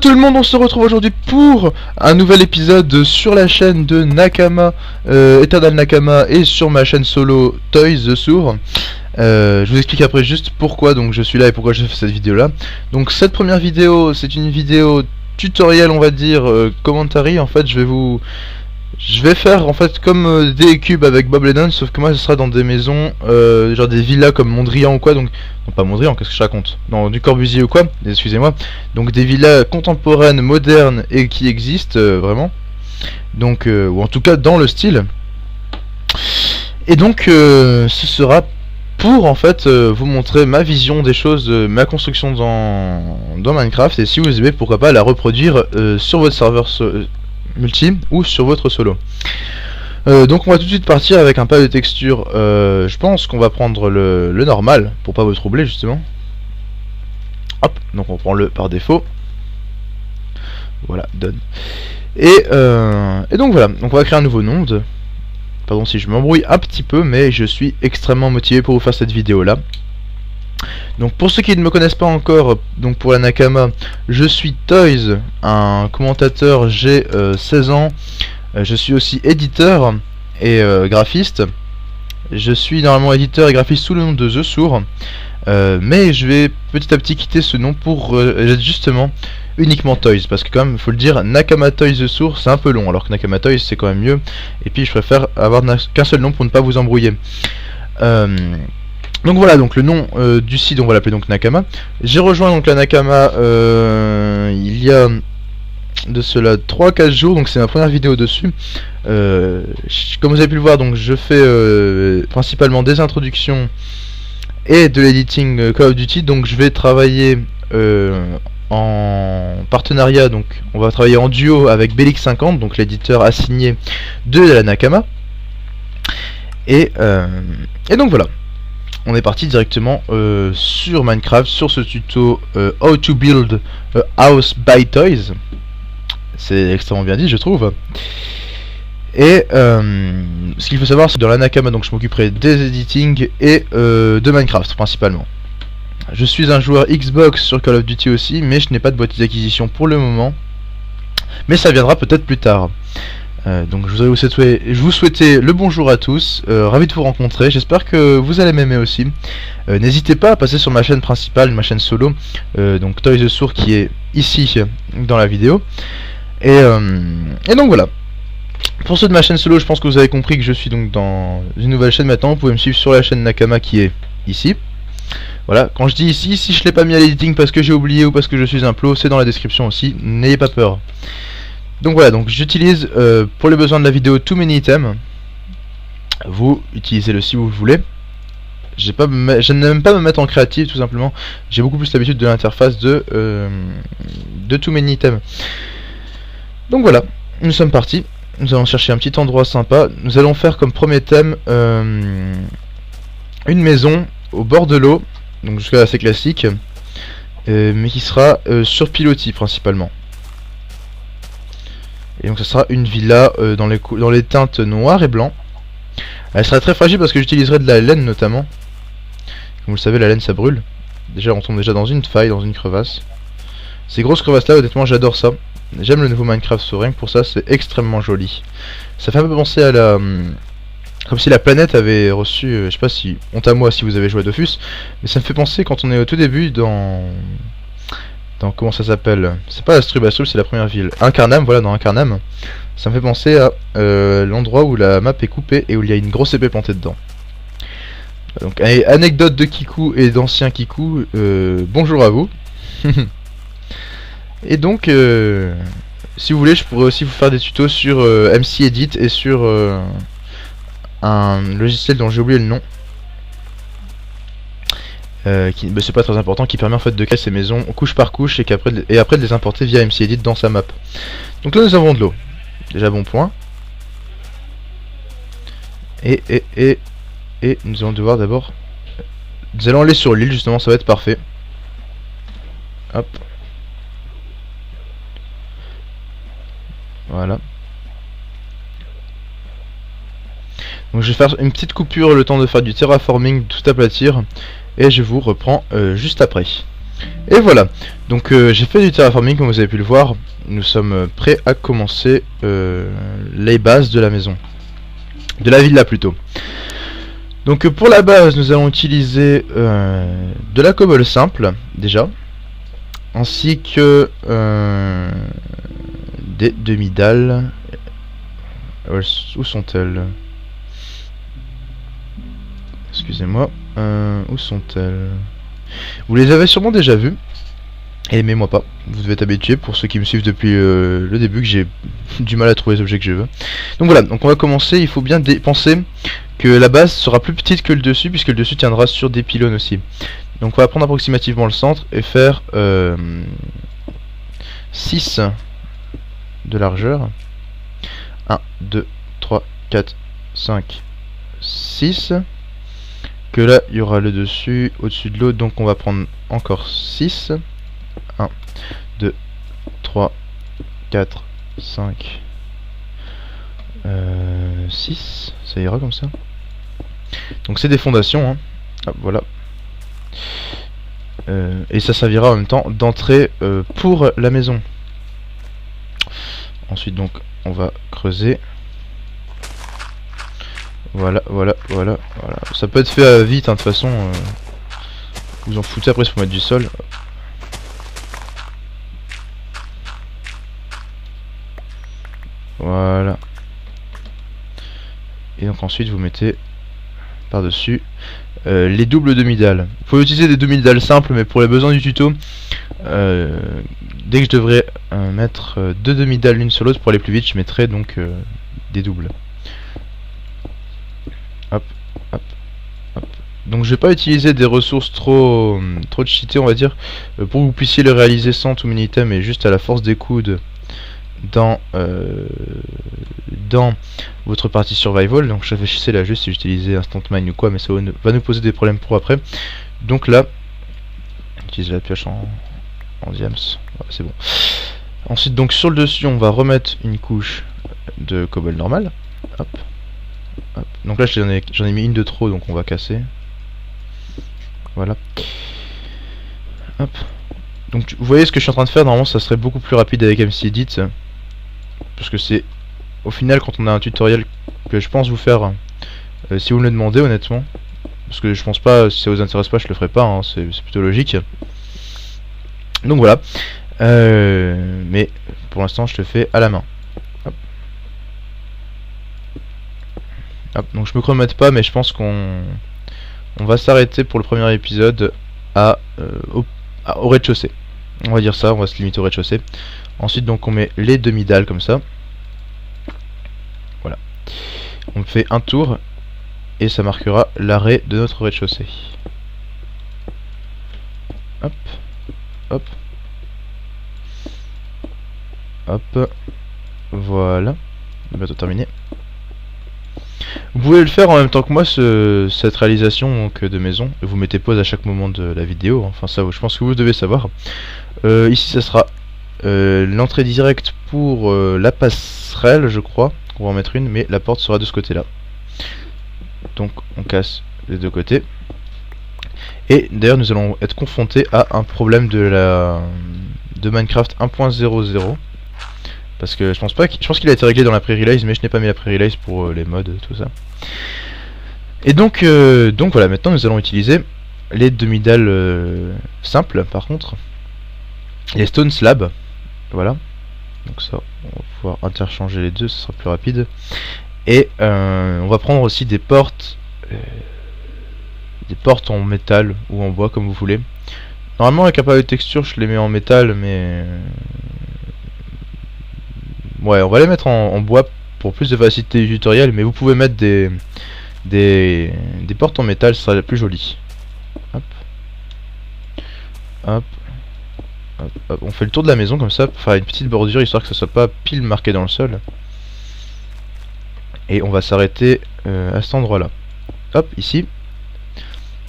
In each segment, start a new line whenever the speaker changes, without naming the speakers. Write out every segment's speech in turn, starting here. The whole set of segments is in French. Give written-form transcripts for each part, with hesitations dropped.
tout le monde, on se retrouve aujourd'hui pour un nouvel épisode sur la chaîne de Nakama, Eternal Nakama, et sur ma chaîne solo Toys the Sourd. Je vous explique après juste pourquoi donc je suis là et pourquoi j'ai fait cette vidéo là. Donc cette première vidéo, c'est une vidéo tutoriel, on va dire, commentary. En fait je vais faire en fait comme des cubes avec Bob Lennon, sauf que moi ce sera dans des maisons, genre des villas comme Mondrian ou quoi, donc non pas Mondrian, qu'est-ce que je raconte, non, du Corbusier ou quoi, excusez-moi, donc des villas contemporaines, modernes et qui existent vraiment, donc ou en tout cas dans le style. Et donc ce sera pour en fait vous montrer ma vision des choses, ma construction dans Minecraft, et si vous aimez, pourquoi pas la reproduire sur votre serveur multi ou sur votre solo. Donc on va tout de suite partir avec un pack de textures. Je pense qu'on va prendre le normal pour pas vous troubler justement. Hop, donc on prend le par défaut. Voilà, done. Et donc voilà, donc on va créer un nouveau node. Pardon si je m'embrouille un petit peu, mais je suis extrêmement motivé pour vous faire cette vidéo là. Donc pour ceux qui ne me connaissent pas encore, donc pour la Nakama, je suis Toys, un commentateur, j'ai 16 ans, je suis aussi éditeur et graphiste. Je suis normalement éditeur et graphiste sous le nom de The Sourd, mais je vais petit à petit quitter ce nom pour être justement uniquement Toys, parce que quand même, faut le dire, Nakama Toys The Sourd c'est un peu long, alors que Nakama Toys c'est quand même mieux, et puis je préfère avoir qu'un seul nom pour ne pas vous embrouiller. Donc voilà, donc le nom du site, on va l'appeler donc Nakama. J'ai rejoint donc la Nakama il y a de cela 3-4 jours, donc c'est ma première vidéo dessus. Comme vous avez pu le voir, donc je fais principalement des introductions et de l'editing Call of Duty, donc je vais travailler en partenariat, donc on va travailler en duo avec Belix50, donc l'éditeur assigné de la Nakama. Et donc voilà. On est parti directement sur Minecraft, sur ce tuto How to Build a House by Toys. C'est extrêmement bien dit, je trouve. Et ce qu'il faut savoir, c'est que dans la Nakama, donc je m'occuperai des editing et de Minecraft principalement. Je suis un joueur Xbox sur Call of Duty aussi, mais je n'ai pas de boîtier d'acquisition pour le moment. Mais ça viendra peut-être plus tard. Donc je voudrais vous souhaiter le bonjour à tous, ravi de vous rencontrer, j'espère que vous allez m'aimer aussi. N'hésitez pas à passer sur ma chaîne principale, ma chaîne solo, donc Toys the Sourd, qui est ici dans la vidéo. Et donc voilà. Pour ceux de ma chaîne solo, je pense que vous avez compris que je suis donc dans une nouvelle chaîne maintenant. Vous pouvez me suivre sur la chaîne Nakama qui est ici. Voilà, quand je dis ici, si je l'ai pas mis à l'editing parce que j'ai oublié ou parce que je suis un pro, c'est dans la description aussi, n'ayez pas peur. Donc voilà, donc j'utilise pour les besoins de la vidéo Too Many Items. Vous utilisez-le si vous le voulez. Je n'aime pas me mettre en créative tout simplement. J'ai beaucoup plus l'habitude de l'interface de Too Many Items. Donc voilà, nous sommes partis. Nous allons chercher un petit endroit sympa. Nous allons faire comme premier thème une maison au bord de l'eau. Donc jusqu'à assez classique. Mais qui sera sur pilotis principalement. Et donc ça sera une villa dans les teintes noir et blanc. Elle sera très fragile parce que j'utiliserai de la laine notamment. Comme vous le savez, la laine ça brûle. Déjà on tombe déjà dans une faille, dans une crevasse. Ces grosses crevasses là, honnêtement j'adore ça. J'aime le nouveau Minecraft, rien que pour ça c'est extrêmement joli. Ça fait un peu penser à la... comme si la planète avait reçu, je sais pas si... honte à moi si vous avez joué à Dofus. Mais ça me fait penser quand on est au tout début dans comment ça s'appelle, c'est pas Astrub, c'est la première ville, Incarnam, voilà, dans Incarnam. Ça me fait penser à l'endroit où la map est coupée et où il y a une grosse épée plantée dedans. Donc anecdote de Kiku et d'ancien Kiku, bonjour à vous. Et donc si vous voulez, je pourrais aussi vous faire des tutos sur MC Edit et sur un logiciel dont j'ai oublié le nom. C'est pas très important, qui permet en fait de créer ces maisons couche par couche et après de les importer via MC Edit dans sa map. Donc là nous avons de l'eau, déjà bon point. Et nous allons devoir d'abord, nous allons aller sur l'île justement, ça va être parfait. Hop. Voilà. Donc je vais faire une petite coupure le temps de faire du terraforming, tout aplatir. Et je vous reprends juste après. Et voilà, donc j'ai fait du terraforming comme vous avez pu le voir. Nous sommes prêts à commencer les bases de la maison. De la villa plutôt. Donc pour la base nous allons utiliser de la cobble simple déjà. Ainsi que des demi-dalles. Où sont-elles? Excusez-moi. Où sont-elles? Vous les avez sûrement déjà vues. Et aimez-moi pas. Vous devez être habitué pour ceux qui me suivent depuis le début que j'ai du mal à trouver les objets que je veux. Donc voilà, donc on va commencer. Il faut bien penser que la base sera plus petite que le dessus, puisque le dessus tiendra sur des pylônes aussi. Donc on va prendre approximativement le centre et faire 6 de largeur. 1, 2, 3, 4, 5, 6. Que là il y aura le dessus au-dessus de l'autre, donc on va prendre encore 6. 1, 2, 3, 4, 5, 6, ça ira comme ça. Donc c'est des fondations, hein. Ah, voilà. Et ça servira en même temps d'entrée pour la maison. Ensuite donc on va creuser. Voilà. Ça peut être fait vite, hein, de toute façon. Vous en foutez après, il faut mettre du sol. Voilà. Et donc ensuite vous mettez par-dessus les doubles demi-dalles. Vous pouvez utiliser des demi-dalles simples, mais pour les besoins du tuto, dès que je devrais mettre deux demi-dalles l'une sur l'autre pour aller plus vite, je mettrai donc des doubles. Hop. Donc je vais pas utiliser des ressources trop cheatées, on va dire, pour que vous puissiez le réaliser sans tout mini-item et juste à la force des coudes dans votre partie survival. Donc je réfléchissais là juste si j'utilisais instant mine ou quoi, mais ça va nous poser des problèmes pour après. Donc là, j'utilise la pioche en diams, voilà, c'est bon. Ensuite donc sur le dessus on va remettre une couche de cobble normal. Hop. Donc là j'en ai mis une de trop, donc on va casser. Voilà. Hop. Donc vous voyez ce que je suis en train de faire. Normalement ça serait beaucoup plus rapide avec MCEdit, parce que c'est au final quand on a un tutoriel que je pense vous faire si vous me le demandez honnêtement, parce que je pense pas, si ça vous intéresse pas je le ferai pas, hein, c'est plutôt logique. Donc voilà. Mais pour l'instant je le fais à la main. Hop, donc je me chromate pas, mais je pense qu'on va s'arrêter pour le premier épisode au rez-de-chaussée. On va dire ça, on va se limiter au rez-de-chaussée. Ensuite donc on met les demi-dalles comme ça. Voilà. On fait un tour et ça marquera l'arrêt de notre rez-de-chaussée. Hop. Hop. Hop. Voilà. Bientôt terminé. Vous pouvez le faire en même temps que moi, cette réalisation donc, de maison. Vous mettez pause à chaque moment de la vidéo. Enfin ça, je pense que vous devez savoir. Ici, ça sera l'entrée directe pour la passerelle, je crois. On va en mettre une, mais la porte sera de ce côté-là. Donc on casse les deux côtés. Et d'ailleurs, nous allons être confrontés à un problème de Minecraft 1.00. Parce que je pense qu'il a été réglé dans la pre-release, mais je n'ai pas mis la pre-release pour les mods, tout ça. Et donc voilà, maintenant nous allons utiliser les demi-dalles simples par contre. Les stone slabs. Voilà. Donc ça, on va pouvoir interchanger les deux, ce sera plus rapide. Et on va prendre aussi des portes en métal ou en bois comme vous voulez. Normalement avec un palette de texture je les mets en métal, mais ouais, on va les mettre en bois pour plus de facilité du tutoriel, mais vous pouvez mettre des portes en métal, ce sera plus joli. Hop. Hop. Hop, hop. On fait le tour de la maison comme ça pour faire une petite bordure histoire que ça soit pas pile marqué dans le sol. Et on va s'arrêter à cet endroit là. Hop, ici.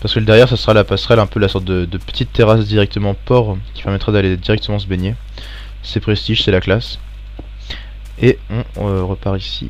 Parce que le derrière ça sera la passerelle, un peu la sorte de petite terrasse directement port qui permettra d'aller directement se baigner. C'est prestige, c'est la classe. Et on repart ici.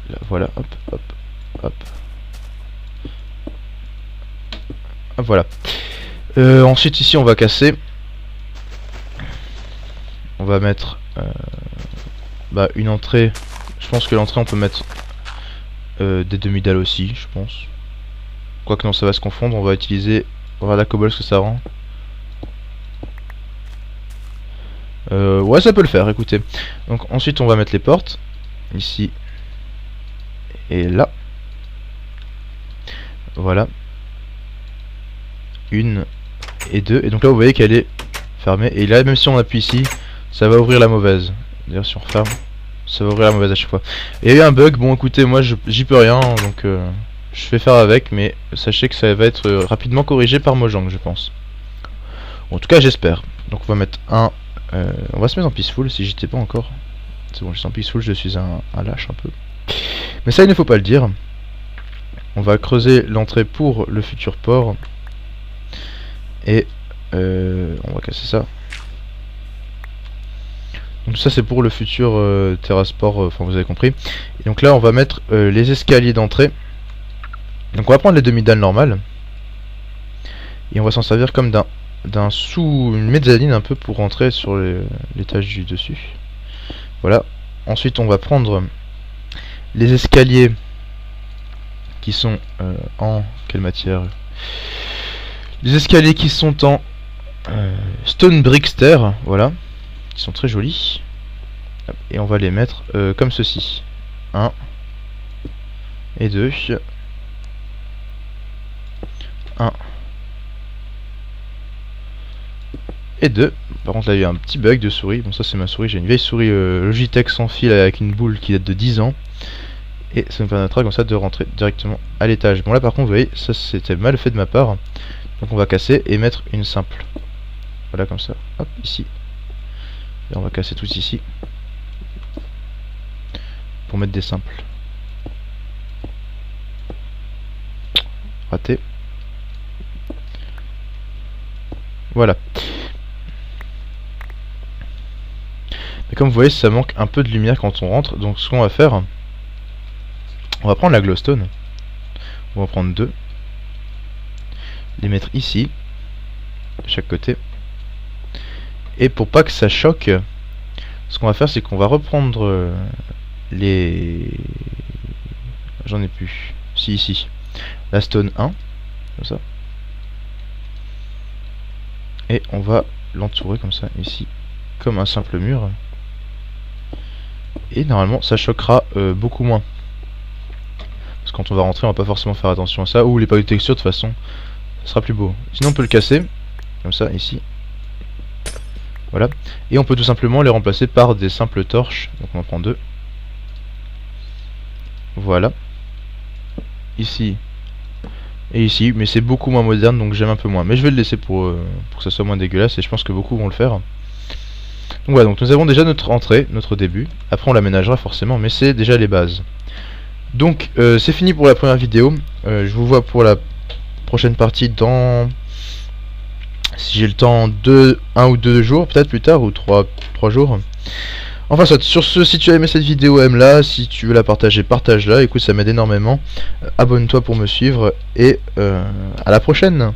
Là, voilà, hop, hop, hop. Hop, voilà. Ensuite ici on va casser. on va mettre une entrée. Je pense que l'entrée on peut mettre des demi-dalles aussi, je pense. Quoique non, ça va se confondre, on va utiliser... On va voir la cobble ce que ça rend. Ouais, ça peut le faire, écoutez. Donc ensuite on va mettre les portes. Ici. Et là. Voilà. 1 et 2. Et donc là vous voyez qu'elle est fermée. Et là même si on appuie ici, ça va ouvrir la mauvaise. D'ailleurs si on referme, ça va ouvrir la mauvaise à chaque fois. Et il y a eu un bug, bon écoutez, moi j'y peux rien, donc je vais faire avec, mais sachez que ça va être rapidement corrigé par Mojang, je pense. En tout cas j'espère. Donc on va mettre un... on va se mettre en peaceful si j'étais pas encore. C'est bon, je suis en peaceful, je suis un lâche un peu. Mais ça il ne faut pas le dire. On va creuser l'entrée pour le futur port. Et on va casser ça. Donc ça c'est pour le futur terrasse port, enfin vous avez compris. Et donc là on va mettre les escaliers d'entrée. Donc on va prendre les demi-dalles normales. Et on va s'en servir comme d'un une mezzanine un peu pour rentrer sur l'étage du dessus. Voilà. Ensuite on va prendre les escaliers qui sont en... Quelle matière? Les escaliers qui sont en stone brickster, voilà. Qui sont très jolis. Et on va les mettre comme ceci. 1 et 2. 1 et 2. Par contre là il y a un petit bug de souris. Bon ça c'est ma souris, j'ai une vieille souris Logitech sans fil avec une boule qui date de 10 ans. Et ça nous permettra comme ça de rentrer directement à l'étage. Bon là par contre vous voyez, ça c'était mal fait de ma part. Donc on va casser et mettre une simple. Voilà comme ça. Hop, ici. Et on va casser tout ici. Pour mettre des simples. Raté. Voilà. Mais comme vous voyez, ça manque un peu de lumière quand on rentre. Donc ce qu'on va faire, on va prendre la glowstone. On va en prendre 2. Les mettre ici, de chaque côté. Et pour pas que ça choque, ce qu'on va faire c'est qu'on va reprendre les... J'en ai plus. Si, ici. La stone 1. Comme ça. Et on va l'entourer comme ça, ici. Comme un simple mur. Et normalement ça choquera beaucoup moins. Parce que quand on va rentrer on va pas forcément faire attention à ça. Ou les packs de texture de toute façon, ça sera plus beau. Sinon on peut le casser. Comme ça, ici. Voilà. Et on peut tout simplement les remplacer par des simples torches. Donc on en prend 2. Voilà. Ici. Et ici. Mais c'est beaucoup moins moderne donc j'aime un peu moins. Mais je vais le laisser pour que ça soit moins dégueulasse. Et je pense que beaucoup vont le faire. Donc voilà. Donc nous avons déjà notre entrée, notre début. Après on l'aménagera forcément. Mais c'est déjà les bases. Donc c'est fini pour la première vidéo. Je vous vois pour la prochaine partie dans... Si j'ai le temps, 1 ou 2 jours, peut-être plus tard, ou 3 jours. Enfin soit, sur ce, si tu as aimé cette vidéo, aime-la. Si tu veux la partager, partage-la. Écoute, ça m'aide énormément. Abonne-toi pour me suivre. Et à la prochaine.